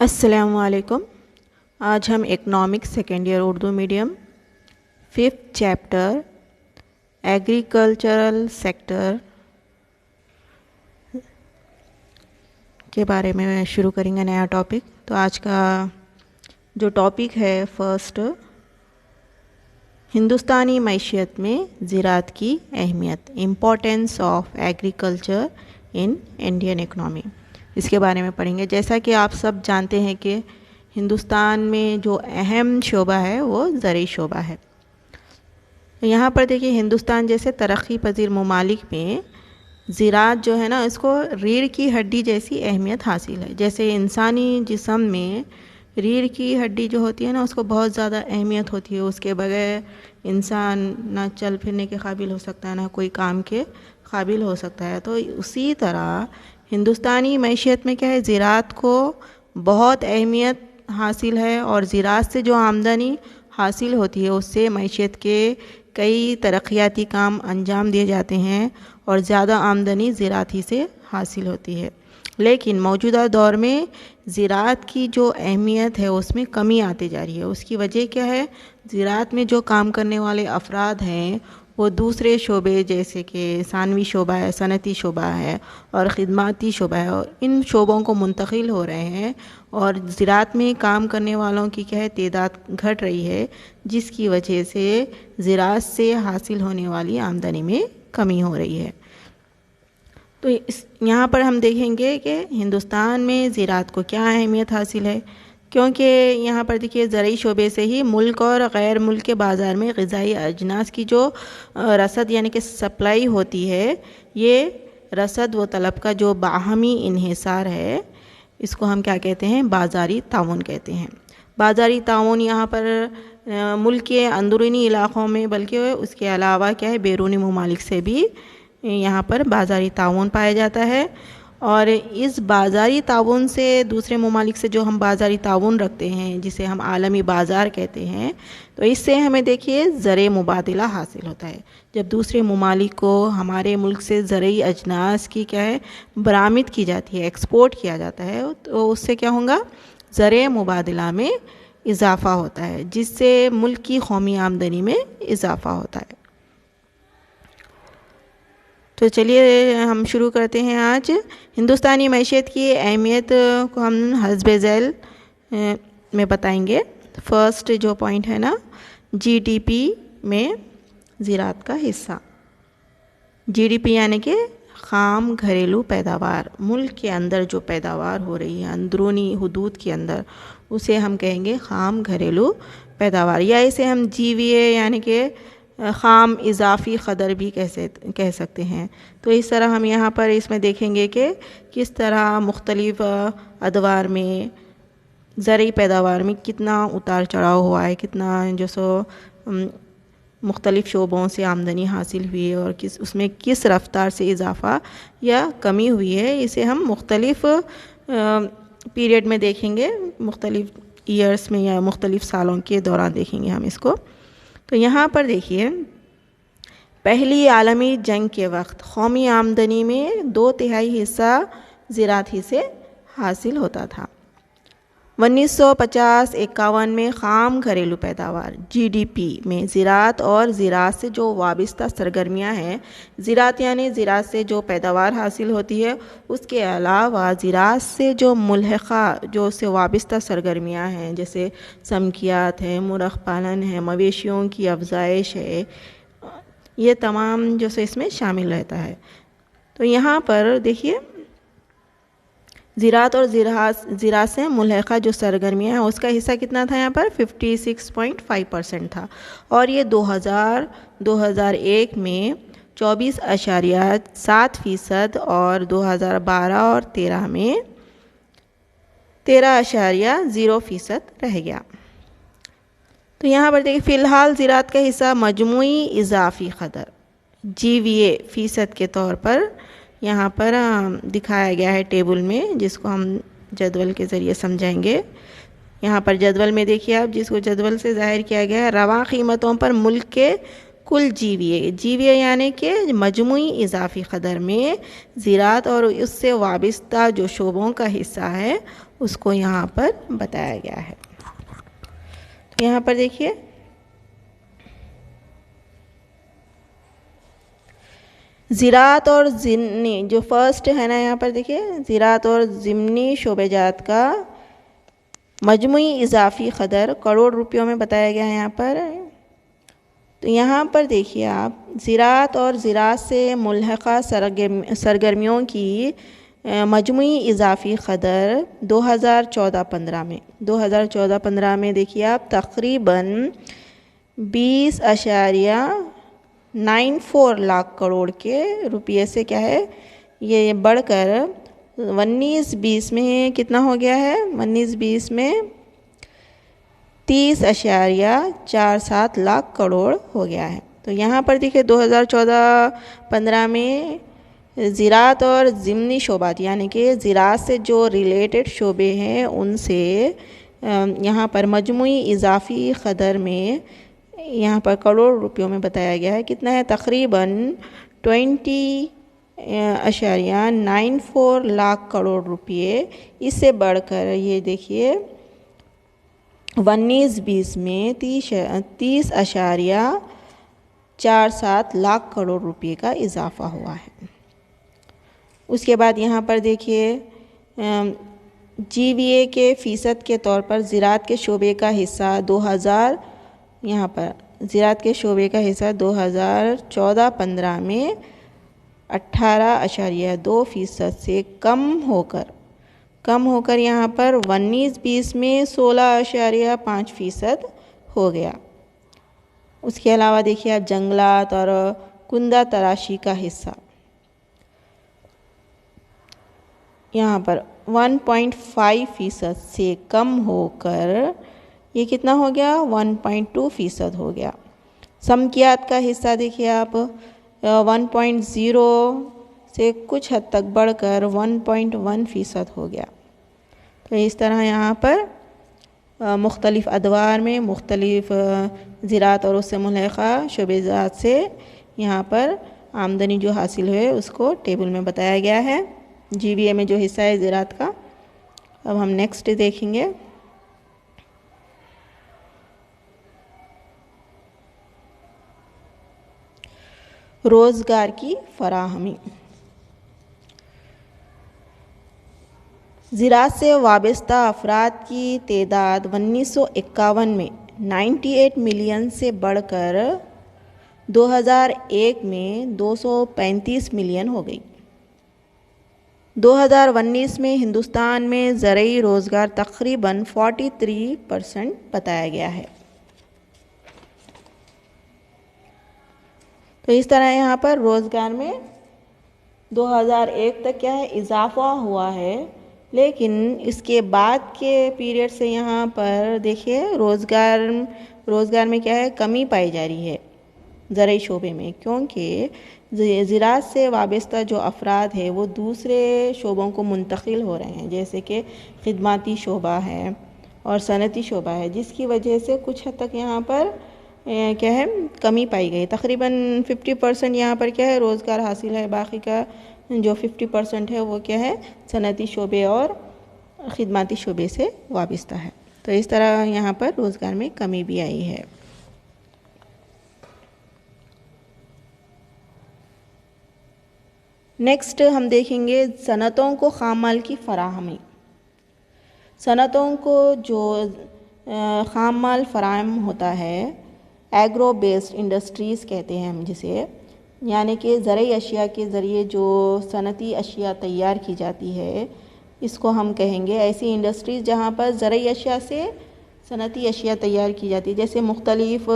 السلام علیکم۔ آج ہم economics second year Urdu medium 5th chapter agricultural sector کے بارے میں شروع کریں گے نیا ٹاپک۔ تو آج کا جو ٹاپک ہے فرسٹ، ہندوستانی معیشت میں زراعت کی اہمیت، importance of agriculture in Indian economy, اس کے بارے میں پڑھیں گے۔ جیسا کہ آپ سب جانتے ہیں کہ ہندوستان میں جو اہم شعبہ ہے وہ زرعی شعبہ ہے۔ یہاں پر دیکھیے ہندوستان جیسے ترقی پذیر ممالک میں زراعت جو ہے نا، اس کو ریڑھ کی ہڈی جیسی اہمیت حاصل ہے۔ جیسے انسانی جسم میں ریڑھ کی ہڈی جو ہوتی ہے نا، اس کو بہت زیادہ اہمیت ہوتی ہے۔ اس کے بغیر انسان نہ چل پھرنے کے قابل ہو سکتا ہے، نہ کوئی کام کے قابل ہو سکتا ہے۔ تو اسی طرح ہندوستانی معیشت میں کیا ہے، زراعت کو بہت اہمیت حاصل ہے، اور زراعت سے جو آمدنی حاصل ہوتی ہے اس سے معیشت کے کئی ترقیاتی کام انجام دیے جاتے ہیں، اور زیادہ آمدنی زراعت ہی سے حاصل ہوتی ہے۔ لیکن موجودہ دور میں زراعت کی جو اہمیت ہے اس میں کمی آتی جا رہی ہے۔ اس کی وجہ کیا ہے، زراعت میں جو کام کرنے والے افراد ہیں وہ دوسرے شعبے جیسے کہ ثانوی شعبہ ہے، صنعتی شعبہ ہے اور خدماتی شعبہ ہے، اور ان شعبوں کو منتقل ہو رہے ہیں، اور زراعت میں کام کرنے والوں کی کیا ہے تعداد گھٹ رہی ہے، جس کی وجہ سے زراعت سے حاصل ہونے والی آمدنی میں کمی ہو رہی ہے۔ تو یہاں پر ہم دیکھیں گے کہ ہندوستان میں زراعت کو کیا اہمیت حاصل ہے، کیونکہ یہاں پر دیکھیے زرعی شعبے سے ہی ملک اور غیر ملک کے بازار میں غذائی اجناس کی جو رسد یعنی کہ سپلائی ہوتی ہے، یہ رسد و طلب کا جو باہمی انحصار ہے، اس کو ہم کیا کہتے ہیں، بازاری تعاون کہتے ہیں۔ بازاری تعاون یہاں پر ملک کے اندرونی علاقوں میں بلکہ اس کے علاوہ کیا ہے، بیرونی ممالک سے بھی یہاں پر بازاری تعاون پایا جاتا ہے، اور اس بازاری تعاون سے دوسرے ممالک سے جو ہم بازاری تعاون رکھتے ہیں جسے ہم عالمی بازار کہتے ہیں، تو اس سے ہمیں دیکھیے زرعی مبادلہ حاصل ہوتا ہے۔ جب دوسرے ممالک کو ہمارے ملک سے زرعی اجناس کی کیا ہے برآمد کی جاتی ہے، ایکسپورٹ کیا جاتا ہے، تو اس سے کیا ہوگا، زرعی مبادلہ میں اضافہ ہوتا ہے، جس سے ملک کی قومی آمدنی میں اضافہ ہوتا ہے۔ تو چلیے ہم شروع کرتے ہیں آج ہندوستانی معیشت کی اہمیت کو ہم حسب ذیل میں بتائیں گے۔ فرسٹ جو پوائنٹ ہے نا، جی ڈی پی میں زراعت کا حصہ۔ جی ڈی پی یعنی کہ خام گھریلو پیداوار، ملک کے اندر جو پیداوار ہو رہی ہے اندرونی حدود کے اندر، اسے ہم کہیں گے خام گھریلو پیداوار، یا اسے ہم جی وی اے یعنی کہ خام اضافی قدر بھی کہہ سکتے ہیں۔ تو اس طرح ہم یہاں پر اس میں دیکھیں گے کہ کس طرح مختلف ادوار میں زرعی پیداوار میں کتنا اتار چڑھاؤ ہوا ہے، کتنا جو سو مختلف شعبوں سے آمدنی حاصل ہوئی ہے، اور اس میں کس رفتار سے اضافہ یا کمی ہوئی ہے، اسے ہم مختلف پیریڈ میں دیکھیں گے، مختلف ایئرس میں یا مختلف سالوں کے دوران دیکھیں گے ہم اس کو۔ تو یہاں پر دیکھیے پہلی عالمی جنگ کے وقت قومی آمدنی میں 2/3 حصہ زراعت ہی سے حاصل ہوتا تھا۔ 1950-51 میں خام گھریلو پیداوار جی ڈی پی میں زراعت اور زراعت سے جو وابستہ سرگرمیاں ہیں، زراعت یعنی زراعت سے جو پیداوار حاصل ہوتی ہے، اس کے علاوہ زراعت سے جو ملحقہ جو اس سے وابستہ سرگرمیاں ہیں، جیسے سمکیات ہیں، مرغ پالن ہے، مویشیوں کی افزائش ہے، یہ تمام جو سے اس میں شامل رہتا ہے۔ تو یہاں پر دیکھیے زراعت اور زراعت سے ملحقہ جو سرگرمیاں ہیں اس کا حصہ کتنا تھا، یہاں پر 56.5% تھا، اور یہ 2001 میں 24.7% اور 2012 اور 13 میں 13.0% رہ گیا۔ تو یہاں پر دیکھیں فی الحال زراعت کا حصہ مجموعی اضافی قدر جی وی اے فیصد کے طور پر یہاں پر دکھایا گیا ہے ٹیبل میں، جس کو ہم جدول کے ذریعے سمجھائیں گے۔ یہاں پر جدول میں دیکھیے آپ، جس کو جدول سے ظاہر کیا گیا ہے، رواں قیمتوں پر ملک کے کل جیویے یعنی کہ مجموعی اضافی قدر میں زراعت اور اس سے وابستہ جو شعبوں کا حصہ ہے اس کو یہاں پر بتایا گیا ہے. تو یہاں پر دیکھیے زراعت اور ضمنی جو فرسٹ ہے نا، یہاں پر دیکھیے زراعت اور ضمنی شعبہ جات کا مجموعی اضافی قدر کروڑ روپیوں میں بتایا گیا ہے یہاں پر. تو یہاں پر دیکھیے آپ زراعت اور زراعت سے ملحقہ سرگرمیوں کی مجموعی اضافی قدر 2014-15 میں دیکھیے آپ تقریباً 20.94 لاکھ کروڑ کے روپیے سے کیا ہے یہ بڑھ کر 19-20 میں کتنا ہو گیا ہے، 19-20 میں 30.47 لاکھ کروڑ ہو گیا ہے. تو یہاں پر دیکھیں 2014-15 میں زراعت اور ضمنی شعبات یعنی کہ زراعت سے جو ریلیٹڈ شعبے ہیں ان سے یہاں پر مجموعی اضافی قدر میں یہاں پر کروڑ روپیوں میں بتایا گیا ہے کتنا ہے، تقریباً 20.94 لاکھ کروڑ روپیے. اس سے بڑھ کر یہ دیکھیے 19-20 میں 30.47 لاکھ کروڑ روپے کا اضافہ ہوا ہے. اس کے بعد یہاں پر دیکھیے جی وی اے کے فیصد کے طور پر زراعت کے شعبے کا حصہ 2014-15 میں 18.2% سے کم ہو کر یہاں پر 19-20 میں 16.5% ہو گیا. اس کے علاوہ دیکھیے آپ جنگلات اور کندہ تراشی کا حصہ یہاں پر 1.5% سے کم ہو کر یہ کتنا ہو گیا، 1.2% ہو گیا. سمکیات کا حصہ دیکھیے آپ 1.0 سے کچھ حد تک بڑھ کر 1.1% ہو گیا. تو اس طرح یہاں پر مختلف ادوار میں مختلف زراعت اور اس سے ملحقہ شعبہ جات سے یہاں پر آمدنی جو حاصل ہوئے اس کو ٹیبل میں بتایا گیا ہے جی وی اے میں جو حصہ ہے زراعت کا. اب ہم نیکسٹ دیکھیں گے روزگار کی فراہمی. زراعت سے وابستہ افراد کی تعداد 1951 میں 98 ملین سے بڑھ کر 2001 میں 235 ملین ہو گئی. 2019 میں ہندوستان میں زرعی روزگار تقریباً 43% بتایا گیا ہے. تو اس طرح یہاں پر روزگار میں 2001 تک کیا ہے اضافہ ہوا ہے، لیکن اس کے بعد کے پیریڈ سے یہاں پر دیکھیے روزگار میں کیا ہے کمی پائی جا رہی ہے زرعی شعبے میں، کیونکہ زراعت سے وابستہ جو افراد ہے وہ دوسرے شعبوں کو منتقل ہو رہے ہیں، جیسے کہ خدماتی شعبہ ہے اور صنعتی شعبہ ہے، جس کی وجہ سے کچھ حد تک یہاں پر کیا ہے کمی پائی گئی. تقریباً 50% یہاں پر کیا ہے روزگار حاصل ہے، باقی کا جو 50% ہے وہ کیا ہے صنعتی شعبے اور خدماتی شعبے سے وابستہ ہے. تو اس طرح یہاں پر روزگار میں کمی بھی آئی ہے. نیکسٹ ہم دیکھیں گے صنعتوں کو خام مال کی فراہمی. صنعتوں کو جو خام مال فراہم ہوتا ہے ایگرو بیسڈ انڈسٹریز کہتے ہیں ہم جسے، یعنی کہ زرعی اشیاء کے ذریعے جو صنعتی اشیاء تیار کی جاتی ہے اس کو ہم کہیں گے ایسی انڈسٹریز جہاں پر زرعی اشیاء سے صنعتی اشیاء تیار کی جاتی ہے، جیسے مختلف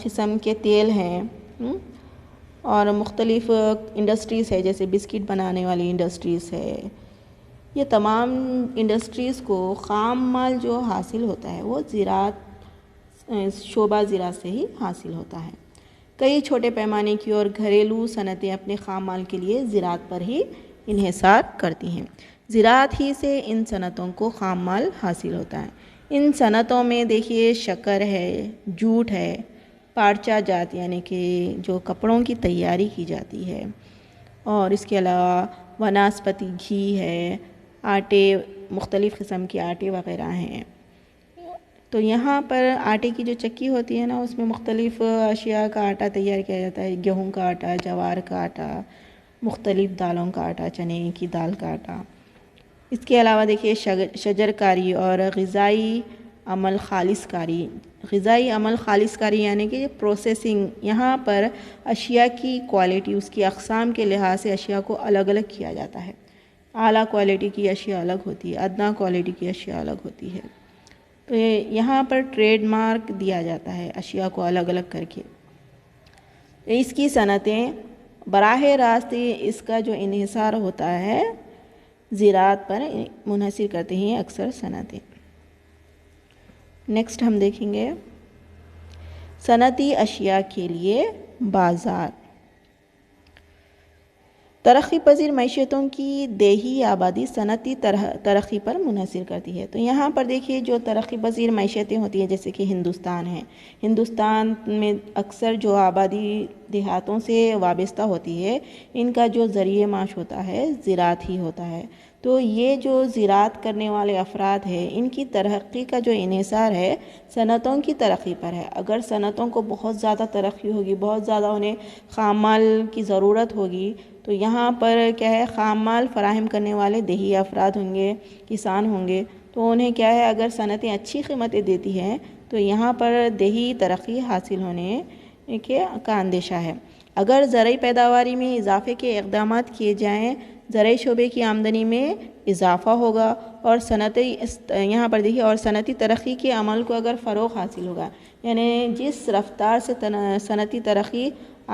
قسم کے تیل ہیں اور مختلف انڈسٹریز ہے، جیسے بسکٹ بنانے والی انڈسٹریز ہے. یہ تمام انڈسٹریز کو خام مال جو حاصل ہوتا ہے وہ شعبہ زراعت سے ہی حاصل ہوتا ہے. کئی چھوٹے پیمانے کی اور گھریلو صنعتیں اپنے خام مال کے لیے زراعت پر ہی انحصار کرتی ہیں. زراعت ہی سے ان صنعتوں کو خام مال حاصل ہوتا ہے. ان صنعتوں میں دیکھیے شکر ہے، جوٹ ہے، پارچہ جات یعنی کہ جو کپڑوں کی تیاری کی جاتی ہے، اور اس کے علاوہ وناسپتی گھی ہے، آٹے، مختلف قسم کے آٹے وغیرہ ہیں۔ تو یہاں پر آٹے کی جو چکی ہوتی ہے نا، اس میں مختلف اشیاء کا آٹا تیار کیا جاتا ہے، گیہوں کا آٹا، جوار کا آٹا، مختلف دالوں کا آٹا، چنے کی دال کا آٹا۔ اس کے علاوہ دیکھیے شجر کاری اور غذائی عمل خالص کاری۔ غذائی عمل خالص کاری یعنی کہ پروسیسنگ، یہاں پر اشیاء کی کوالٹی، اس کی اقسام کے لحاظ سے اشیاء کو الگ الگ کیا جاتا ہے۔ اعلیٰ کوالٹی کی اشیاء الگ ہوتی ہے، ادنیٰ کوالٹی کی اشیاء الگ ہوتی ہے۔ تو یہاں پر ٹریڈ مارک دیا جاتا ہے اشیاء کو الگ الگ کر کے۔ اس کی صنعتیں براہ راست اس کا جو انحصار ہوتا ہے زراعت پر منحصر کرتے ہیں اکثر صنعتیں۔ نیکسٹ ہم دیکھیں گے صنعتی اشیاء کے لیے بازار۔ ترقی پذیر معیشتوں کی دیہی آبادی صنعتی ترقی پر منحصر کرتی ہے۔ تو یہاں پر دیکھیے جو ترقی پذیر معیشتیں ہوتی ہیں جیسے کہ ہندوستان ہے، ہندوستان میں اکثر جو آبادی دیہاتوں سے وابستہ ہوتی ہے، ان کا جو ذریعہ معاش ہوتا ہے زراعت ہی ہوتا ہے۔ تو یہ جو زراعت کرنے والے افراد ہیں، ان کی ترقی کا جو انحصار ہے صنعتوں کی ترقی پر ہے۔ اگر صنعتوں کو بہت زیادہ ترقی ہوگی، بہت زیادہ انہیں خام مال کی ضرورت ہوگی، تو یہاں پر کیا ہے، خام مال فراہم کرنے والے دیہی افراد ہوں گے، کسان ہوں گے، تو انہیں کیا ہے، اگر صنعتیں اچھی قیمتیں دیتی ہیں تو یہاں پر دیہی ترقی حاصل ہونے کا اندیشہ ہے۔ اگر زرعی پیداواری میں اضافے کے اقدامات کیے جائیں، زرعی شعبے کی آمدنی میں اضافہ ہوگا، اور یہاں پر دیکھیے، اور صنعتی ترقی کے عمل کو اگر فروغ حاصل ہوگا، یعنی جس رفتار سے صنعتی ترقی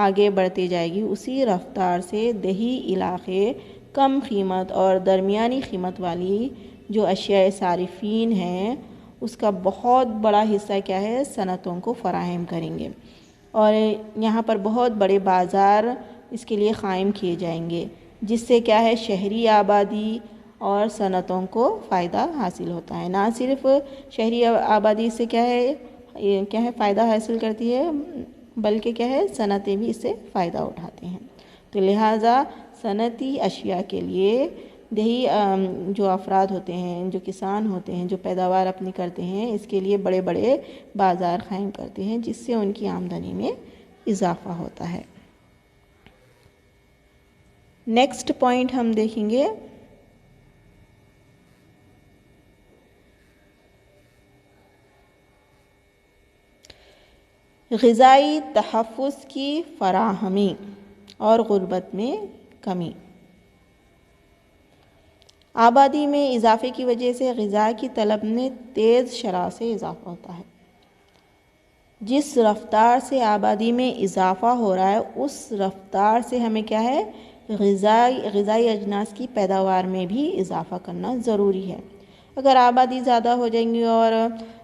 آگے بڑھتی جائے گی، اسی رفتار سے دیہی علاقے کم قیمت اور درمیانی قیمت والی جو اشیاء صارفین ہیں، اس کا بہت بڑا حصہ کیا ہے، صنعتوں کو فراہم کریں گے، اور یہاں پر بہت بڑے بازار اس کے لیے قائم کیے جائیں گے، جس سے کیا ہے، شہری آبادی اور صنعتوں کو فائدہ حاصل ہوتا ہے۔ نہ صرف شہری آبادی سے کیا ہے فائدہ حاصل کرتی ہے، بلکہ کیا ہے، صنعتیں بھی اس سے فائدہ اٹھاتے ہیں۔ تو لہٰذا صنعتی اشیاء کے لیے دیہی جو افراد ہوتے ہیں، جو کسان ہوتے ہیں، جو پیداوار اپنی کرتے ہیں، اس کے لیے بڑے بڑے بازار قائم کرتے ہیں، جس سے ان کی آمدنی میں اضافہ ہوتا ہے۔ نیکسٹ پوائنٹ ہم دیکھیں گے غذائی تحفظ کی فراہمی اور غربت میں کمی۔ آبادی میں اضافے کی وجہ سے غذا کی طلب میں تیز شرح سے اضافہ ہوتا ہے۔ جس رفتار سے آبادی میں اضافہ ہو رہا ہے، اس رفتار سے ہمیں کیا ہے، غذائی اجناس کی پیداوار میں بھی اضافہ کرنا ضروری ہے۔ اگر آبادی زیادہ ہو جائیں گی اور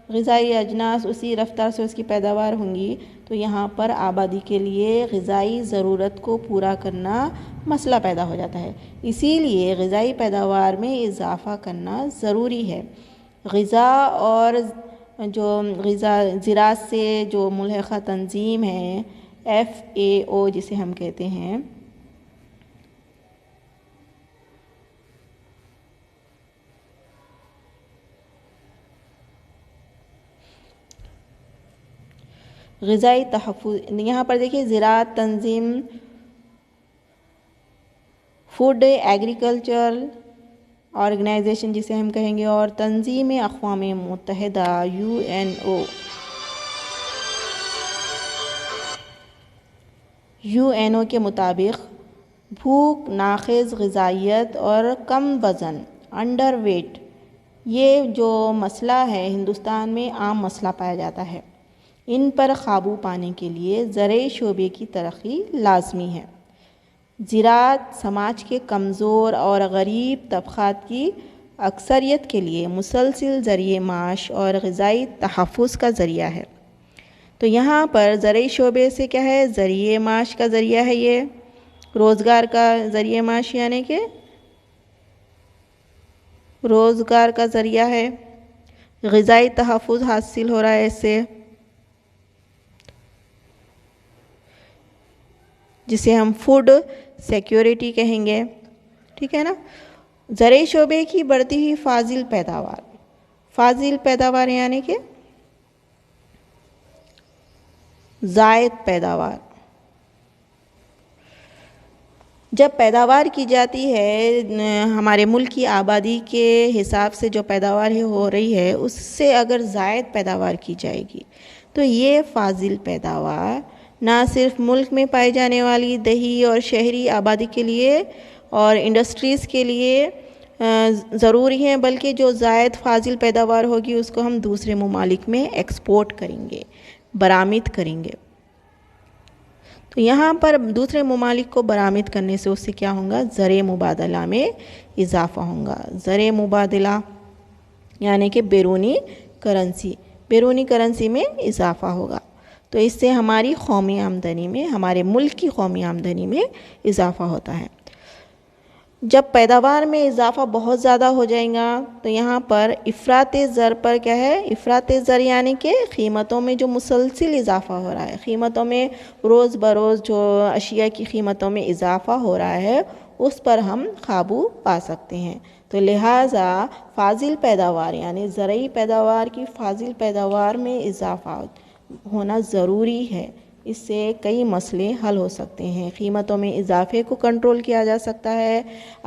غذائی اجناس اسی رفتار سے اس کی پیداوار ہوں گی، تو یہاں پر آبادی کے لیے غذائی ضرورت کو پورا کرنا مسئلہ پیدا ہو جاتا ہے۔ اسی لیے غذائی پیداوار میں اضافہ کرنا ضروری ہے۔ غذا اور جو زراعت سے جو ملحقہ تنظیم ہے، FAO جسے ہم کہتے ہیں، غذائی تحفظ، یہاں پر دیکھیے زراعت تنظیم، فوڈ ایگریکلچر آرگنائزیشن جسے ہم کہیں گے، اور تنظیم اقوام متحدہ UNO کے مطابق بھوک، ناقص غذائیت اور کم وزن، انڈر ویٹ، یہ جو مسئلہ ہے ہندوستان میں عام مسئلہ پایا جاتا ہے۔ ان پر قابو پانے کے لیے زرعی شعبے کی ترقی لازمی ہے۔ زراعت سماج کے کمزور اور غریب طبقات کی اکثریت کے لیے مسلسل ذریعہ معاش اور غذائی تحفظ کا ذریعہ ہے۔ تو یہاں پر زرعی شعبے سے کیا ہے، ذریعہ معاش کا ذریعہ ہے، یہ روزگار کا ذریعہ معاش یعنی کہ روزگار کا ذریعہ ہے، غذائی تحفظ حاصل ہو رہا ہے اس سے، جسے ہم فوڈ سیکیورٹی کہیں گے، ٹھیک ہے نا۔ زرعی شعبے کی بڑھتی ہوئی فاضل پیداوار، فاضل پیداوار یعنی کہ زائد پیداوار۔ جب پیداوار کی جاتی ہے ہمارے ملک کی آبادی کے حساب سے جو پیداوار ہو رہی ہے اس سے اگر زائد پیداوار کی جائے گی تو یہ فاضل پیداوار نہ صرف ملک میں پائی جانے والی دیہی اور شہری آبادی کے لیے اور انڈسٹریز کے لیے ضروری ہیں، بلکہ جو زائد فاضل پیداوار ہوگی اس کو ہم دوسرے ممالک میں ایکسپورٹ کریں گے، برآمد کریں گے۔ تو یہاں پر دوسرے ممالک کو برآمد کرنے سے اس سے کیا ہوگا؟ زرعی مبادلہ میں اضافہ ہوگا۔ زرعی مبادلہ یعنی کہ بیرونی کرنسی میں اضافہ ہوگا، تو اس سے ہماری قومی آمدنی میں، ہمارے ملک کی قومی آمدنی میں اضافہ ہوتا ہے۔ جب پیداوار میں اضافہ بہت زیادہ ہو جائے گا تو یہاں پر افراط زر پر کیا ہے؟ افراط زر یعنی کہ قیمتوں میں جو مسلسل اضافہ ہو رہا ہے، قیمتوں میں روز بروز جو اشیاء کی قیمتوں میں اضافہ ہو رہا ہے اس پر ہم قابو پا سکتے ہیں۔ تو لہٰذا فاضل پیداوار یعنی زرعی پیداوار کی فاضل پیداوار میں اضافہ ہونا ضروری ہے، اس سے کئی مسئلے حل ہو سکتے ہیں۔ قیمتوں میں اضافے کو کنٹرول کیا جا سکتا ہے،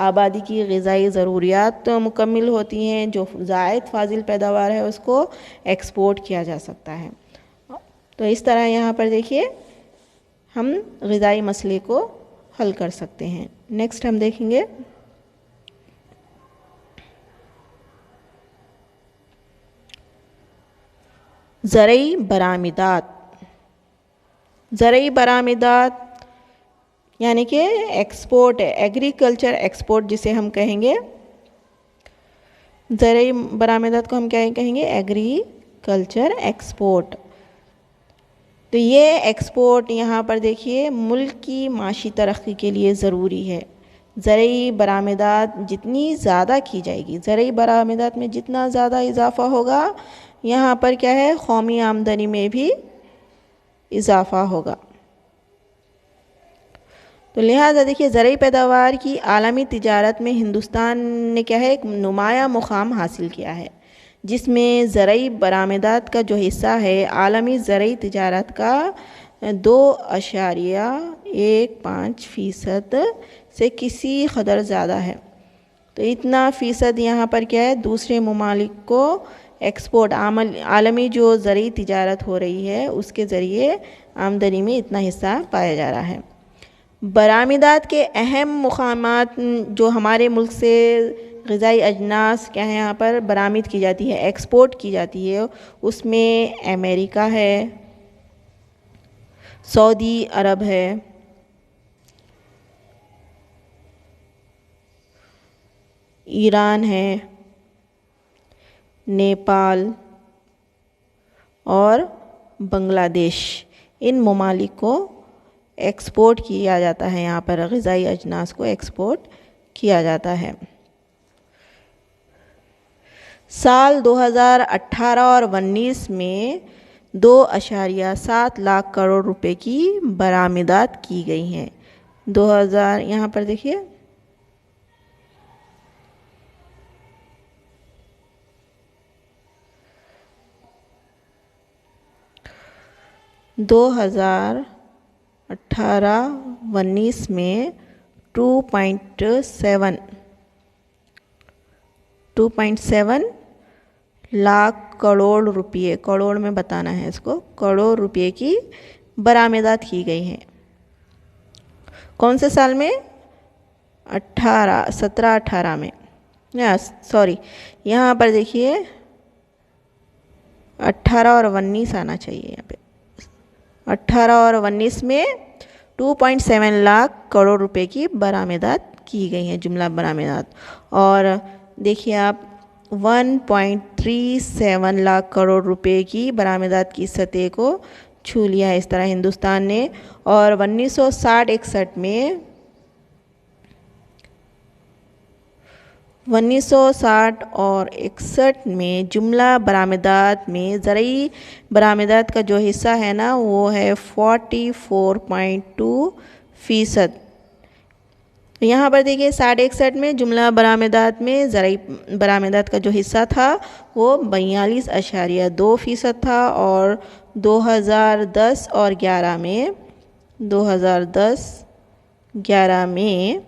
آبادی کی غذائی ضروریات مکمل ہوتی ہیں، جو زائد فاضل پیداوار ہے اس کو ایکسپورٹ کیا جا سکتا ہے۔ تو اس طرح یہاں پر دیکھیے ہم غذائی مسئلے کو حل کر سکتے ہیں۔ نیکسٹ ہم دیکھیں گے زرعی برآمدات۔ زرعی برآمدات یعنی کہ ایکسپورٹ، ایگریکلچر ایکسپورٹ جسے ہم کہیں گے، زرعی برآمدات کو ہم کیا کہیں گے؟ Agriculture export. تو یہ ایکسپورٹ یہاں پر دیکھیے ملک کی معاشی ترقی کے لیے ضروری ہے۔ زرعی برآمدات جتنی زیادہ کی جائے گی، زرعی برآمدات میں جتنا زیادہ اضافہ ہوگا، یہاں پر کیا ہے؟ قومی آمدنی میں بھی اضافہ ہوگا۔ تو لہٰذا دیکھیے زرعی پیداوار کی عالمی تجارت میں ہندوستان نے کیا ہے؟ ایک نمایاں مقام حاصل کیا ہے، جس میں زرعی برآمدات کا جو حصہ ہے عالمی زرعی تجارت کا 2.15% سے کسی قدر زیادہ ہے۔ تو اتنا فیصد یہاں پر کیا ہے؟ دوسرے ممالک کو ایکسپورٹ، عالمی جو زرعی تجارت ہو رہی ہے اس کے ذریعے آمدنی میں اتنا حصہ پایا جا رہا ہے۔ برآمدات کے اہم مقامات جو ہمارے ملک سے غذائی اجناس کیا ہے یہاں پر برآمد کی جاتی ہے، ایکسپورٹ کی جاتی ہے، اس میں امریکہ ہے، سعودی عرب ہے، ایران ہے، نیپال اور بنگلہ دیش۔ ان ممالک کو ایکسپورٹ کیا جاتا ہے، یہاں پر غذائی اجناس کو ایکسپورٹ کیا جاتا ہے۔ سال 2018 اور 19 میں 2.7 لاکھ کروڑ روپے کی برآمدات کی گئی ہیں۔ یہاں پر دیکھیے 2018-19 میں 2.7 لاکھ کروڑ روپے، کروڑ میں بتانا ہے اس کو، کروڑ روپے کی برآمدات کی گئی ہیں۔ کون سے سال میں؟ 17-18 میں، یہاں پر دیکھیے 18 اور 19 آنا چاہیے، یہاں پہ 18 اور 19 میں 2.7 لاکھ کروڑ روپے کی برآمدات کی گئی ہیں، جملہ برآمدات۔ اور دیکھیے آپ 1.37 لاکھ کروڑ روپے کی برآمدات کی سطح کو چھو لیا ہے اس طرح ہندوستان نے۔ اور 1960-61 میں 1960 اور 61 میں جملہ برآمدات میں زرعی برآمدات کا جو حصہ ہے نا وہ ہے 44.2 فیصد. یہاں پر دیکھیے 61 میں جملہ برآمدات میں زرعی برآمدات کا جو حصہ تھا وہ 42.2% تھا، اور 2010 اور 11 میں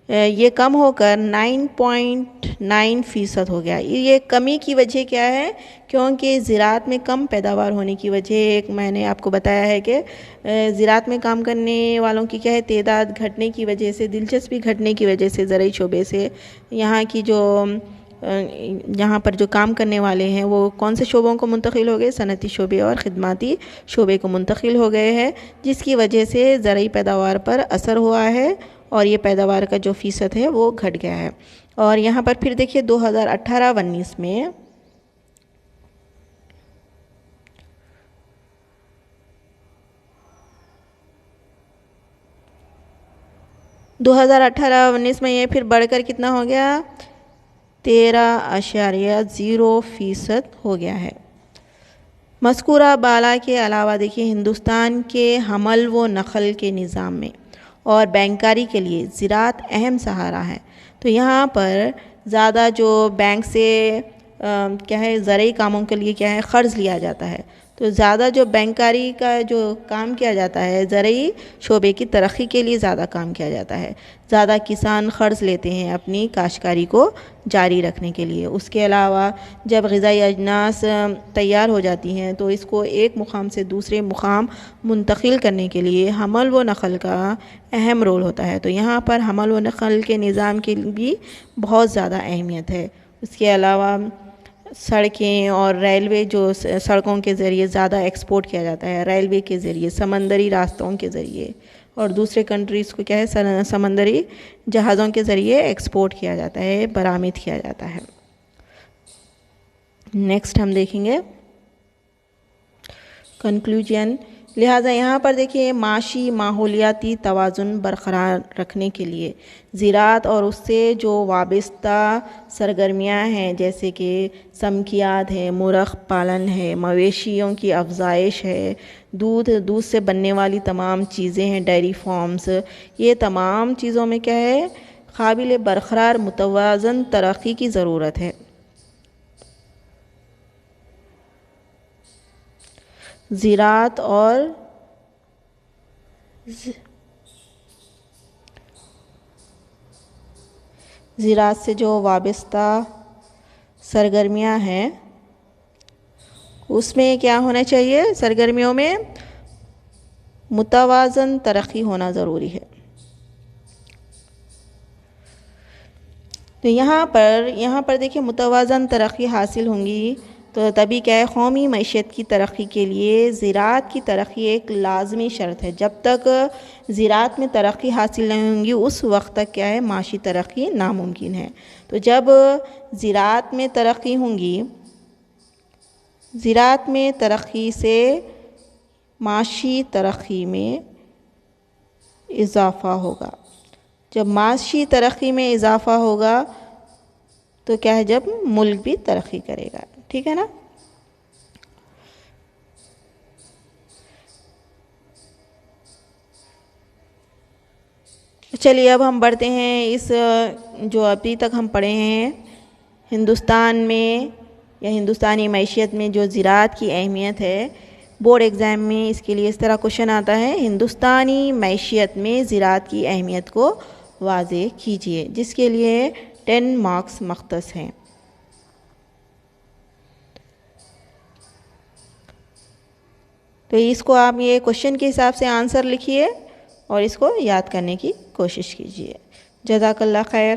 یہ کم ہو کر 9.9% ہو گیا. یہ کمی کی وجہ کیا ہے؟ کیونکہ زراعت میں کم پیداوار ہونے کی وجہ، ایک میں نے آپ کو بتایا ہے کہ زراعت میں کام کرنے والوں کی کیا ہے تعداد گھٹنے کی وجہ سے، دلچسپی گھٹنے کی وجہ سے زرعی شعبے سے یہاں پر جو کام کرنے والے ہیں وہ کون سے شعبوں کو منتقل ہو گئے؟ صنعتی شعبے اور خدماتی شعبے کو منتقل ہو گئے ہیں، جس کی وجہ سے زرعی پیداوار پر اثر ہوا ہے، اور یہ پیداوار کا جو فیصد ہے وہ گھٹ گیا ہے. اور یہاں پر پھر دیکھیے 2018-19 میں 2018-19 میں یہ پھر بڑھ کر کتنا ہو گیا؟ 13.0% ہو گیا ہے. مذکورہ بالا کے علاوہ دیکھیے ہندوستان کے حمل و نقل کے نظام میں اور بینکاری کے لیے زراعت اہم سہارا ہے. تو یہاں پر زیادہ جو بینک سے کیا ہے زرعی کاموں کے لیے کیا ہے قرض لیا جاتا ہے، تو زیادہ جو بینکاری کا جو کام کیا جاتا ہے زرعی شعبے کی ترقی کے لیے زیادہ کام کیا جاتا ہے. زیادہ کسان قرض لیتے ہیں اپنی کاشتکاری کو جاری رکھنے کے لیے. اس کے علاوہ جب غذائی اجناس تیار ہو جاتی ہیں تو اس کو ایک مقام سے دوسرے مقام منتقل کرنے کے لیے حمل و نقل کا اہم رول ہوتا ہے. تو یہاں پر حمل و نقل کے نظام کی بھی بہت زیادہ اہمیت ہے. اس کے علاوہ سڑکیں اور ریلوے، جو سڑکوں کے ذریعے زیادہ ایکسپورٹ کیا جاتا ہے، ریلوے کے ذریعے، سمندری راستوں کے ذریعے، اور دوسرے کنٹریز کو کیا ہے سمندری جہازوں کے ذریعے ایکسپورٹ کیا جاتا ہے، برآمد کیا جاتا ہے. نیکسٹ ہم دیکھیں گے کنکلوژن. لہٰذا یہاں پر دیکھیے معاشی ماحولیاتی توازن برقرار رکھنے کے لیے زراعت اور اس سے جو وابستہ سرگرمیاں ہیں جیسے کہ سمکیات ہے، مرغ پالن ہے، مویشیوں کی افزائش ہے، دودھ سے بننے والی تمام چیزیں ہیں، ڈیری فارمز، یہ تمام چیزوں میں کیا ہے قابل برقرار متوازن ترقی کی ضرورت ہے. زراعت اور زراعت سے جو وابستہ سرگرمیاں ہیں اس میں کیا ہونا چاہیے؟ سرگرمیوں میں متوازن ترقی ہونا ضروری ہے. تو یہاں پر دیکھیں متوازن ترقی حاصل ہوں گی تو تبھی کیا ہے قومی معیشت کی ترقی کے لیے زراعت کی ترقی ایک لازمی شرط ہے. جب تک زراعت میں ترقی حاصل نہیں ہوں گی اس وقت تک کیا ہے معاشی ترقی ناممکن ہے. تو جب زراعت میں ترقی ہوں گی، زراعت میں ترقی سے معاشی ترقی میں اضافہ ہوگا. جب معاشی ترقی میں اضافہ ہوگا تو کیا ہے جب ملک بھی ترقی کرے گا. ٹھیک ہے نا؟ چلیے اب ہم بڑھتے ہیں اس جو ابھی تک ہم پڑھے ہیں ہندوستان میں یا ہندوستانی معیشت میں جو زراعت کی اہمیت ہے. بورڈ ایگزام میں اس کے لیے اس طرح کوشچن آتا ہے ہندوستانی معیشت میں زراعت کی اہمیت کو واضح کیجیے، جس کے لیے 10 مارکس مختص ہیں. تو اس کو آپ یہ کوشچن کے حساب سے آنسر لکھیے اور اس کو یاد کرنے کی کوشش کیجیے. جزاک اللہ خیر.